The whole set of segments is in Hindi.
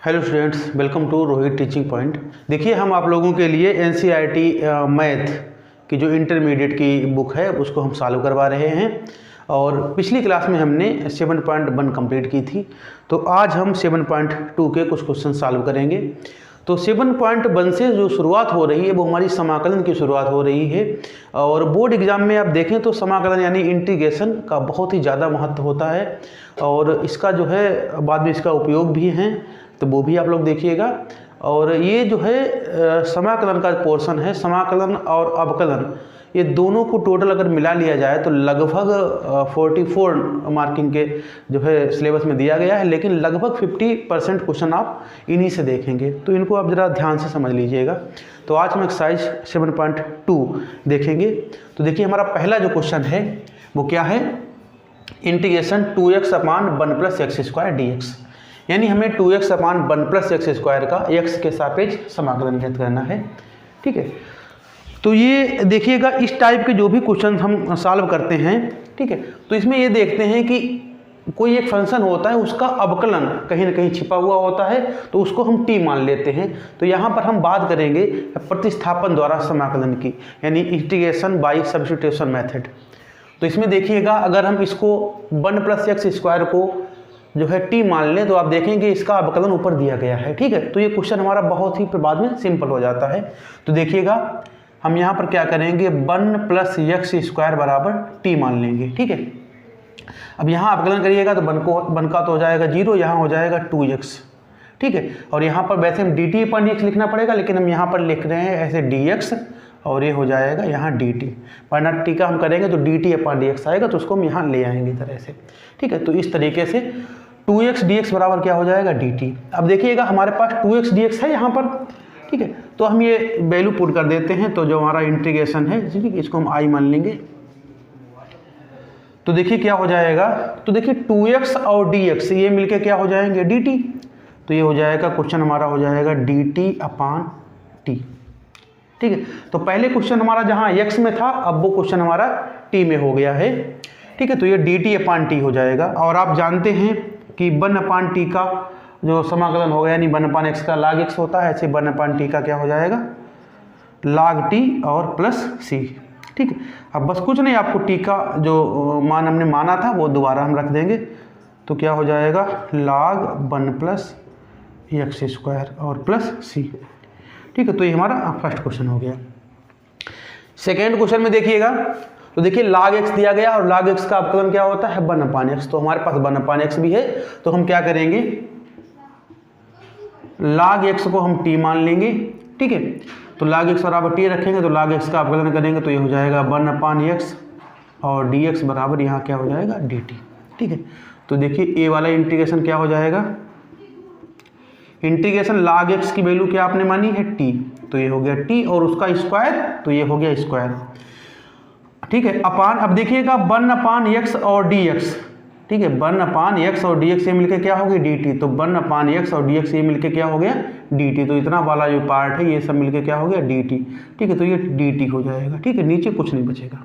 Hello students, welcome to Rohit teaching point. देखिए, हम आप लोगों के लिए एनसीईआरटी मैथ की जो इंटरमीडिएट की बुक है उसको हम सॉल्व करवा रहे हैं। और पिछली क्लास में हमने 7.1 कंप्लीट की थी, तो आज हम 7.2 के कुछ क्वेश्चन सॉल्व करेंगे। तो 7.1 से जो शुरुआत हो रही है वो हमारी समाकलन की शुरुआत हो रही है। और बोर्ड एग्जाम में आप देखें तो समाकलन यानी इंटीग्रेशन का बहुत ही ज़्यादा महत्व होता है, और इसका जो है बाद में इसका उपयोग भी है, तो वो भी आप लोग देखिएगा। और ये जो है समाकलन का पोर्शन है, समाकलन और अवकलन ये दोनों को टोटल अगर मिला लिया जाए तो लगभग 44 मार्किंग के जो है सिलेबस में दिया गया है, लेकिन लगभग 50% क्वेश्चन आप इन्हीं से देखेंगे, तो इनको आप ज़रा ध्यान से समझ लीजिएगा। तो आज हम एक्सरसाइज 7.2 देखेंगे। तो देखिए, हमारा पहला जो क्वेश्चन है वो क्या है, इंटीग्रेशन 2x अपान 1 + x² dx, यानी हमें 2x अपान 1 + x² का x के सापेक्ष समाकलन ज्ञात करना है। ठीक है, तो ये देखिएगा, इस टाइप के जो भी क्वेश्चन हम सॉल्व करते हैं, ठीक है, तो इसमें ये देखते हैं कि कोई एक फंक्शन होता है, उसका अवकलन कहीं ना कहीं छिपा हुआ होता है, तो उसको हम t मान लेते हैं। तो यहाँ पर हम बात करेंगे प्रतिस्थापन द्वारा समाकलन की, यानी इंटीग्रेशन बाय सब्स्टिट्यूशन मेथड। तो इसमें देखिएगा, अगर हम इसको 1 + x² को जो है t मान लें, तो आप देखेंगे इसका अवकलन ऊपर दिया गया है। ठीक है, तो ये क्वेश्चन हमारा बहुत ही बाद में सिंपल हो जाता है। तो देखिएगा, हम यहाँ पर क्या करेंगे, 1 + x² बराबर t मान लेंगे। ठीक है, अब यहाँ अवकलन करिएगा तो 1 का तो हो जाएगा 0, यहाँ हो जाएगा 2x। ठीक है, और यहाँ पर वैसे हम dt/dx लिखना पड़ेगा, लेकिन हम यहाँ पर लिख रहे हैं ऐसे dx, और ये हो जाएगा यहाँ dt। वरना t का हम करेंगे तो dt/dx आएगा, तो उसको हम यहाँ ले आएंगे इस तरह से। ठीक है, तो इस तरीके से 2x dx बराबर क्या हो जाएगा, dt। अब देखिएगा, हमारे पास 2x dx है यहाँ पर। ठीक है, तो हम ये वैल्यू पुट कर देते हैं, तो जो हमारा इंटीग्रेशन है इसको हम i मान लेंगे। तो देखिए क्या हो जाएगा, तो देखिए 2x और dx ये मिलके क्या हो जाएंगे, dt। तो ये हो जाएगा, क्वेश्चन हमारा हो जाएगा dt/t। ठीक है, तो पहले क्वेश्चन हमारा जहाँ x में था, अब वो क्वेश्चन हमारा t में हो गया है। ठीक है, तो ये dt/t हो जाएगा। और आप जानते हैं कि 1/t का जो समाकलन होगा, यानी 1/x का log x होता है, ऐसे 1/t का क्या हो जाएगा, log t और प्लस c। ठीक है, अब बस कुछ नहीं, आपको t का जो मान हमने माना था वो दोबारा हम रख देंगे, तो क्या हो जाएगा, log 1 + x² और प्लस c। ठीक है, तो ये हमारा फर्स्ट क्वेश्चन हो गया। सेकेंड क्वेश्चन में देखिएगा, तो देखिए log x दिया गया, और log x का अवकलन क्या होता है, 1/x। तो हमारे पास 1/x भी है, तो हम क्या करेंगे, log x को हम t मान लेंगे। ठीक है, तो log x बराबर t रखेंगे, तो log x का अवकलन करेंगे तो ये हो जाएगा 1/x, और dx बराबर यहाँ क्या हो जाएगा, dt। ठीक है, तो देखिए a वाला इंटीग्रेशन क्या हो जाएगा, इंटीग्रेशन log x की वैल्यू क्या आपने मानी है, t, तो ये हो गया t, और उसका स्क्वायर, तो ये हो गया स्क्वायर। ठीक है, अपान, अब देखिएगा 1/x और dx। ठीक है, 1/x और dx ये मिलके क्या हो गया, dt। तो 1/x और dx ये मिलके क्या हो गया, dt। तो इतना वाला जो पार्ट है ये सब मिलके क्या हो गया, dt। ठीक है, तो ये dt हो जाएगा। ठीक है, नीचे कुछ नहीं बचेगा।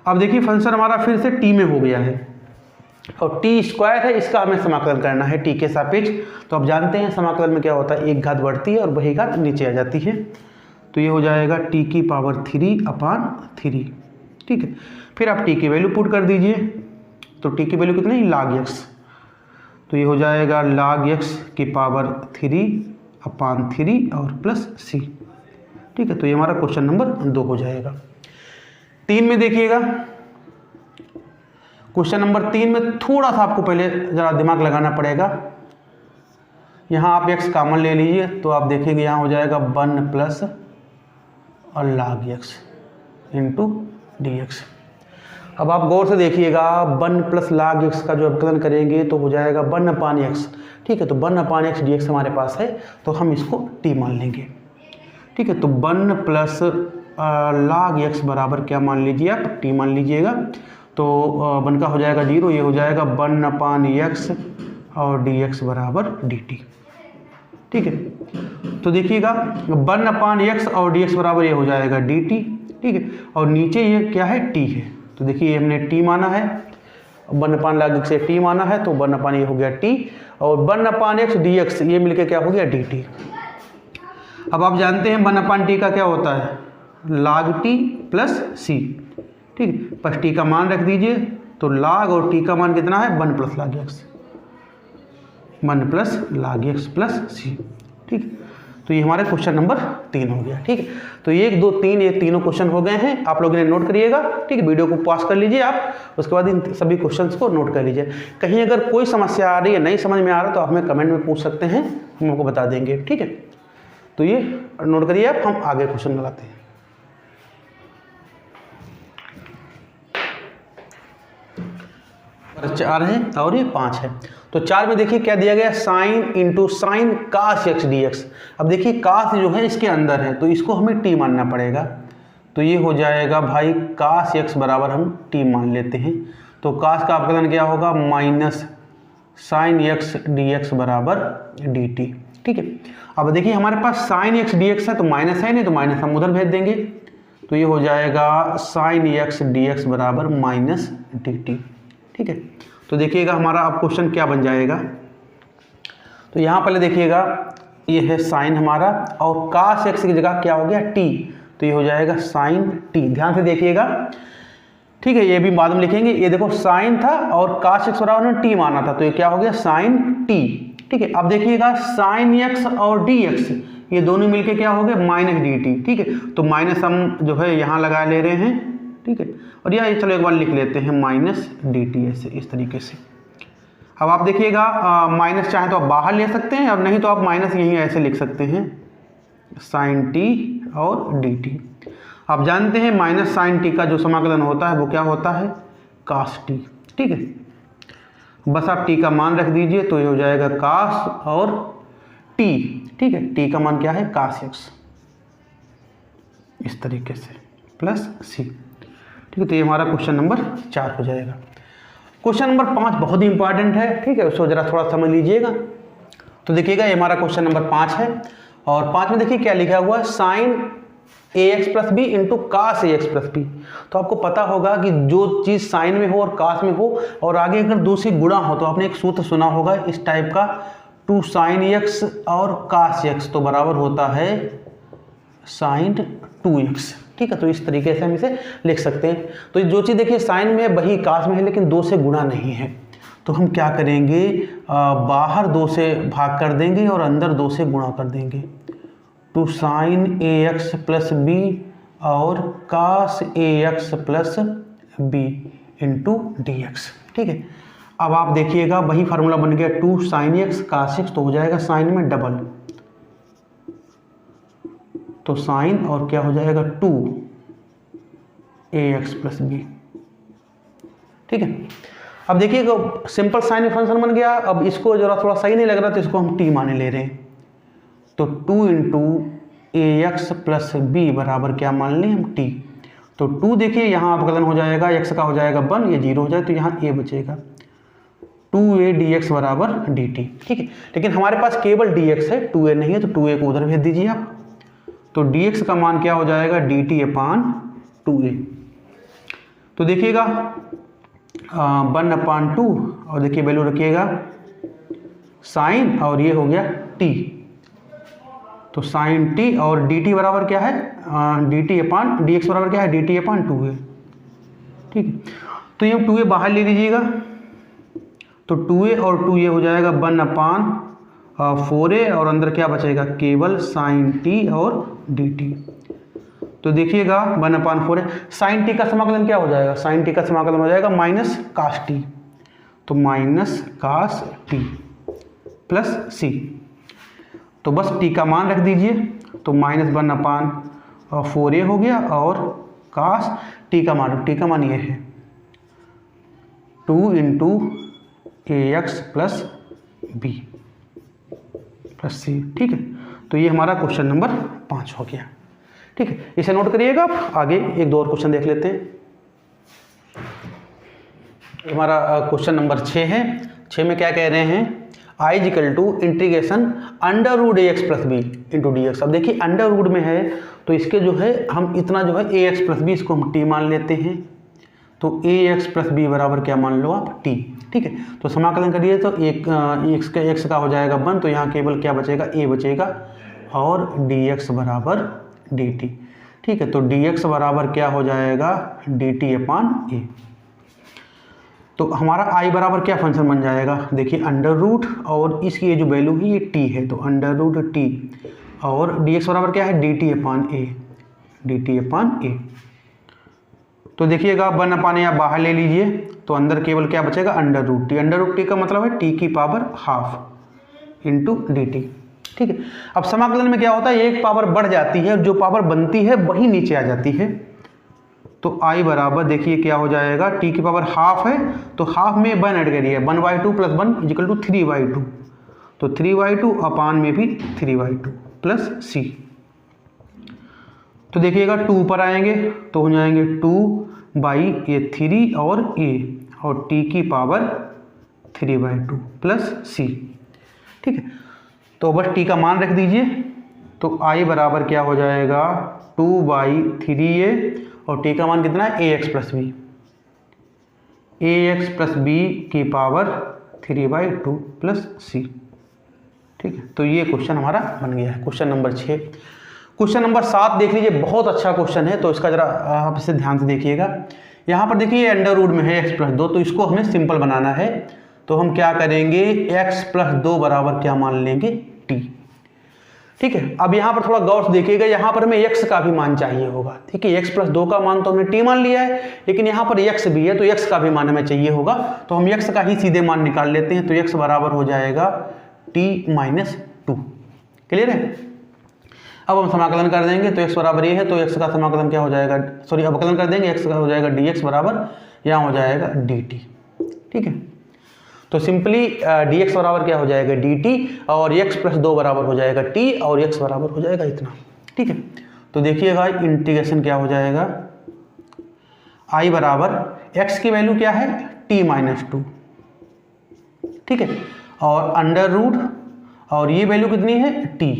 अब देखिए, फंक्शन हमारा फिर से t में हो गया है, और t² है, इसका हमें समाकलन करना है t के सापेक्ष। तो आप जानते हैं समाकलन में क्या होता है, एक घात बढ़ती है और वही घात नीचे आ जाती है। तो ये हो जाएगा t⁻3/3। ठीक है, फिर आप t की वैल्यू पुट कर दीजिए, तो t की वैल्यू कितनी, log x। तो ये हो जाएगा log x⁻3/3 और प्लस c। ठीक है, तो ये हमारा क्वेश्चन नंबर 2 हो जाएगा। 3 में देखिएगा, क्वेश्चन नंबर 3 में थोड़ा सा आपको पहले ज़रा दिमाग लगाना पड़ेगा। यहाँ आप x कॉमन ले लीजिए, तो आप देखेंगे यहाँ हो जाएगा 1 + और log x इंटू dx। अब आप गौर से देखिएगा, 1 + log x का जो अवकलन करेंगे तो हो जाएगा 1/x। ठीक है, तो 1/x dx हमारे पास है, तो हम इसको t मान लेंगे। ठीक है, तो 1 + log x बराबर क्या मान लीजिए आप, t मान लीजिएगा। तो 1 का हो जाएगा 0, ये हो जाएगा 1/x और dx बराबर dt। ठीक है, तो देखिएगा 1/x और dx बराबर ये हो जाएगा dt। ठीक है, और नीचे ये क्या है, t है। तो देखिए हमने t माना है, 1/log से टी माना है तो 1/, ये हो गया टी, और 1/x dx ये मिलके क्या हो गया dt। अब आप जानते हैं 1/t का क्या होता है, log t प्लस सी, ठीक, बस टी का मान रख दीजिए, तो log और टी का मान कितना है 1 + log x, 1 + log x plus सी, ठीक। तो ये हमारा क्वेश्चन नंबर 3 हो गया, ठीक है। तो 1, 2, 3 ये तीनों क्वेश्चन हो गए हैं, आप लोगों ने नोट करिएगा, ठीक है। वीडियो को पॉज कर लीजिए आप, उसके बाद इन सभी क्वेश्चंस को नोट कर लीजिए। कहीं अगर कोई समस्या आ रही है, नहीं समझ में आ रहा तो आप हमें कमेंट में पूछ सकते हैं, हम आपको बता देंगे, ठीक है। तो ये नोट करिए आप, हम आगे क्वेश्चन लगाते हैं। चार है और ये 5 है। तो 4 में देखिए क्या दिया गया, साइन इंटू साइन कास एक्स डी एक्स। अब देखिए कास जो है इसके अंदर है, तो इसको हमें टी मानना पड़ेगा, तो ये हो जाएगा भाई कास एक्स बराबर हम टी मान लेते हैं। तो कास का अपकलन क्या होगा, minus sine x D x बराबर डी टी, ठीक है। अब देखिए हमारे पास साइन एक्स डी एक्स है, तो माइनस है नहीं, तो माइनस हम उधर भेज देंगे, तो ये हो जाएगा साइन एक्स डी एक्स बराबर माइनस डी टी, ठीक है। तो देखिएगा हमारा अब क्वेश्चन क्या बन जाएगा, तो यहाँ पहले देखिएगा ये है साइन हमारा, और कास एक्स की जगह क्या हो गया टी, तो ये हो जाएगा साइन टी। ध्यान से देखिएगा, ठीक है, ये भी बाद में लिखेंगे। ये देखो साइन था और कास एक्स बराबर में टी माना था, तो ये क्या हो गया साइन टी, ठीक है। अब देखिएगा साइन एक्स और डी एक्स ये दोनों मिलके क्या हो गए माइनस डी टी, ठीक है। तो माइनस हम जो है यहाँ लगा ले रहे हैं, ठीक है, और यह चलो एक बार लिख लेते हैं माइनस डी टी ऐसे, इस तरीके से। अब आप देखिएगा माइनस चाहे तो आप बाहर ले सकते हैं, और नहीं तो आप माइनस यहीं ऐसे लिख सकते हैं साइन टी और डी टी। आप जानते हैं माइनस साइन टी का जो समाकलन होता है वो क्या होता है कास टी, ठीक है। बस आप टी का मान रख दीजिए, तो ये हो जाएगा कास और टी, ठीक है, टी का मान क्या है कास एक्स, इस तरीके से प्लस सी, ठीक है। तो ये हमारा क्वेश्चन नंबर 4 हो जाएगा। क्वेश्चन नंबर 5 बहुत ही इंपॉर्टेंट है, ठीक है, उसको जरा थोड़ा समझ लीजिएगा। तो देखिएगा ये हमारा क्वेश्चन नंबर 5 है, और 5 में देखिए क्या लिखा हुआ है, sine a x plus b into cos a x plus b. तो आपको पता होगा कि जो चीज़ साइन में हो और कास में हो, और आगे अगर 2 से गुणा हो, तो आपने एक सूत्र सुना होगा इस टाइप का, 2 साइन एक्स और कास एक्स तो बराबर होता है साइन 2x, ठीक है। तो इस तरीके से हम इसे लिख सकते हैं। तो जो चीज़ देखिए साइन में है वही कास में है, लेकिन 2 से गुणा नहीं है, तो हम क्या करेंगे, बाहर 2 से भाग कर देंगे और अंदर 2 से गुणा कर देंगे। 2 sine a x plus b और cos a x plus b into d x, ठीक है। अब आप देखिएगा वही फार्मूला बन गया, 2 साइन एक्स कास एक्स, तो हो जाएगा साइन में डबल, तो साइन और क्या हो जाएगा 2 ए एक्स प्लस बी, ठीक है। अब देखिए सिंपल साइन फंक्शन बन गया। अब इसको जरा थोड़ा सही नहीं लग रहा, तो इसको हम टी माने ले रहे हैं, तो 2 इंटू ए एक्स प्लस बी बराबर क्या मान लें हम टी। तो 2 देखिए यहाँ अपकलन हो जाएगा, x का हो जाएगा 1, ये 0 हो जाए, तो यहाँ a बचेगा, 2a dx बराबर dt, ठीक है। लेकिन हमारे पास केवल dx है, 2a नहीं है, तो 2a को उधर भेज दीजिए आप। तो dx का मान क्या हो जाएगा dt अपान 2a। तो देखिएगा 1/2, और देखिए वैल्यू रखिएगा साइन, और ये हो गया t, तो साइन t और dt बराबर क्या है dt अपान dx बराबर क्या है dt अपान 2a, ठीक है। तो ये 2a बाहर ले लीजिएगा, तो 2a और 2a हो जाएगा 1/4a, और अंदर क्या बचेगा केवल साइन t और dt। तो देखिएगा 1/4a, साइन t का समाकलन क्या हो जाएगा, साइन t का समाकलन हो जाएगा माइनस कास t, तो minus cos t plus c। तो बस t का मान रख दीजिए, तो माइनस 1/4a हो गया, और कास t का मान ये है 2 इंटू ए एक्स प्लस बी प्लस सी, ठीक है। तो ये हमारा क्वेश्चन नंबर 5 हो गया, ठीक है। इसे नोट करिएगा आप, आगे 1-2 और क्वेश्चन देख लेते हैं। हमारा क्वेश्चन नंबर 6 है। 6 में क्या कह रहे हैं, i equal to integration under root a x plus b into d x. अब देखिए अंडर रूट में है, तो इसके जो है हम इतना जो है ए एक्स प्लस बी इसको हम टी मान लेते हैं, तो ए एक्स प्लस बी बराबर क्या मान लो आप टी। ठीक है, तो समाकलन करिए तो एक एक्स का हो जाएगा 1, तो यहाँ केवल क्या बचेगा ए बचेगा और डी एक्स बराबर डी टी। ठीक है, तो डी एक्स बराबर क्या हो जाएगा डी टी अपान ए। तो हमारा आई बराबर क्या फंक्शन बन जाएगा, देखिए अंडर रूट और इसकी ये जो वैल्यू है ये टी है, तो अंडर रूट टी और डी एक्स बराबर क्या है डी टी अपान ए, डी टी अपान ए। तो देखिएगा 1 अपान ए आप बाहर ले लीजिए, तो अंदर केवल क्या बचेगा under root t. Under root t का मतलब है टी की power half into d t. ठीक है, अब समाकलन में क्या होता है एक पावर बढ़ जाती है, जो पावर बनती है वही नीचे आ जाती है। तो आई बराबर देखिए क्या हो जाएगा, टी की पावर हाफ है तो हाफ में 1 ऐड करिए, 1/2 + 1 = 3/2, तो 3/2 अपान में भी 3/2 प्लस सी। तो देखिएगा 2 ऊपर आएंगे तो हो जाएंगे 2/3 और ए और टी की पावर 3/2 प्लस सी। ठीक है, तो बस टी का मान रख दीजिए, तो आई बराबर क्या हो जाएगा 2/3a और टी का मान कितना है ए एक्स प्लस बी, ए एक्स प्लस बी की पावर 3/2 प्लस सी। ठीक है, तो ये क्वेश्चन हमारा बन गया है, क्वेश्चन नंबर 6। क्वेश्चन नंबर 7 देख लीजिए, बहुत अच्छा क्वेश्चन है, तो इसका जरा आप इसे ध्यान से देखिएगा। यहाँ पर देखिए अंडर रूट में है एक्स प्लस 2, तो इसको हमें सिंपल बनाना है, तो हम क्या करेंगे एक्स प्लस 2 बराबर क्या मान लेंगे टी। ठीक है, अब यहाँ पर थोड़ा गौर से देखिएगा, यहाँ पर हमें x का भी मान चाहिए होगा। ठीक है, x प्लस 2 का मान तो हमने t मान लिया है, लेकिन यहाँ पर x भी है तो x का भी मान हमें चाहिए होगा, तो हम x का ही सीधे मान निकाल लेते हैं। तो x बराबर हो जाएगा t - 2। क्लियर है, अब हम समाकलन कर देंगे, तो x बराबर ये है तो x का समाकलन क्या हो जाएगा, सॉरी अवकलन कर देंगे, x का हो जाएगा dx बराबर यहाँ हो जाएगा dt। ठीक है, तो सिंपली dx बराबर क्या हो जाएगा dt और x प्लस 2 बराबर हो जाएगा t और x बराबर हो जाएगा इतना। ठीक है, तो देखिएगा इंटीग्रेशन क्या हो जाएगा, i बराबर x की वैल्यू क्या है t - 2। ठीक है, और अंडर रूट और ये वैल्यू कितनी है t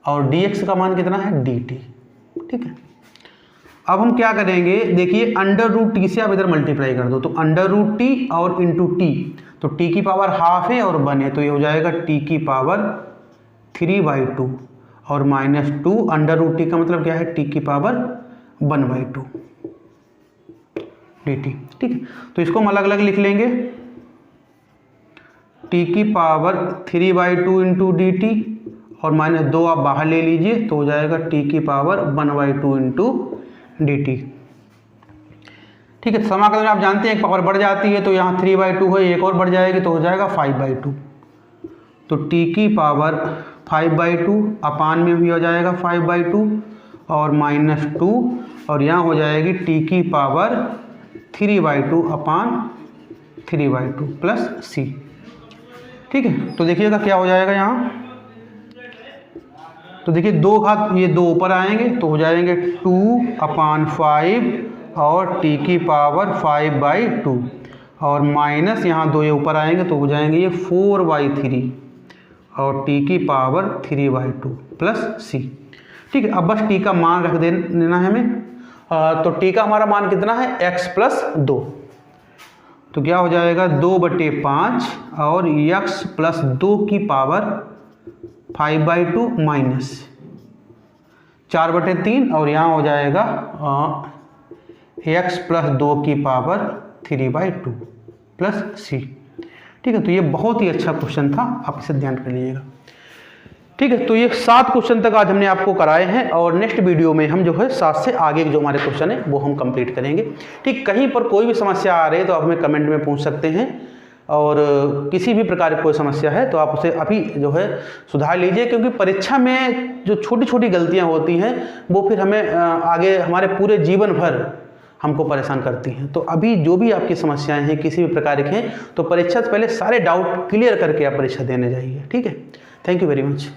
और dx का मान कितना है dt। ठीक है, अब हम क्या करेंगे, देखिए अंडर रूट टी से आप इधर मल्टीप्लाई कर दो, तो अंडर रूट टी और इंटू टी, तो टी की पावर हाफ है और 1 है, तो ये हो जाएगा टी की पावर 3/2 और -2 अंडर रूट टी का मतलब क्या है टी की पावर 1/2 dt। ठीक है, तो इसको हम अलग अलग लिख लेंगे, टी की पावर 3/2 इंटू डी टी और -2 आप बाहर ले लीजिए, तो हो जाएगा टी की पावर 1/2 इंटू डी टी। ठीक है, समाकलन आप जानते हैं एक पावर बढ़ जाती है, तो यहाँ 3/2 है, एक और बढ़ जाएगी तो हो जाएगा 5/2, तो टी की पावर 5/2 अपान में भी हो जाएगा 5/2 और -2 और यहाँ हो जाएगी टी की पावर 3/2 अपान 3/2 प्लस सी। ठीक है, तो देखिएगा क्या हो जाएगा यहाँ, तो देखिए 2 घात ये 2 ऊपर आएंगे तो हो जाएंगे 2/5 और टी की पावर 5/2 और माइनस यहाँ 2 ये ऊपर आएंगे तो हो जाएंगे ये 4/3 और टी की पावर 3/2 प्लस सी। ठीक है, अब बस टी का मान रख देना है हमें, तो टी का हमारा मान कितना है x प्लस 2, तो क्या हो जाएगा 2/5 और x प्लस 2 की पावर 5/2 माइनस 4/3 और यहाँ हो जाएगा x प्लस 2 की पावर 3/2 प्लस सी। ठीक है, तो ये बहुत ही अच्छा क्वेश्चन था, आप इसे ध्यान कर लीजिएगा। ठीक है, तो ये 7 क्वेश्चन तक आज हमने आपको कराए हैं और नेक्स्ट वीडियो में हम जो है 7 से आगे जो हमारे क्वेश्चन है वो हम कंप्लीट करेंगे। ठीक, कहीं पर कोई भी समस्या आ रही है तो आप हमें कमेंट में पूछ सकते हैं और किसी भी प्रकार की कोई समस्या है तो आप उसे अभी जो है सुधार लीजिए, क्योंकि परीक्षा में जो छोटी छोटी गलतियां होती हैं वो फिर हमें आगे हमारे पूरे जीवन भर हमको परेशान करती हैं। तो अभी जो भी आपकी समस्याएं हैं किसी भी प्रकार की हैं तो परीक्षा से पहले सारे डाउट क्लियर करके आप परीक्षा देने जाइए। ठीक है, थैंक यू वेरी मच।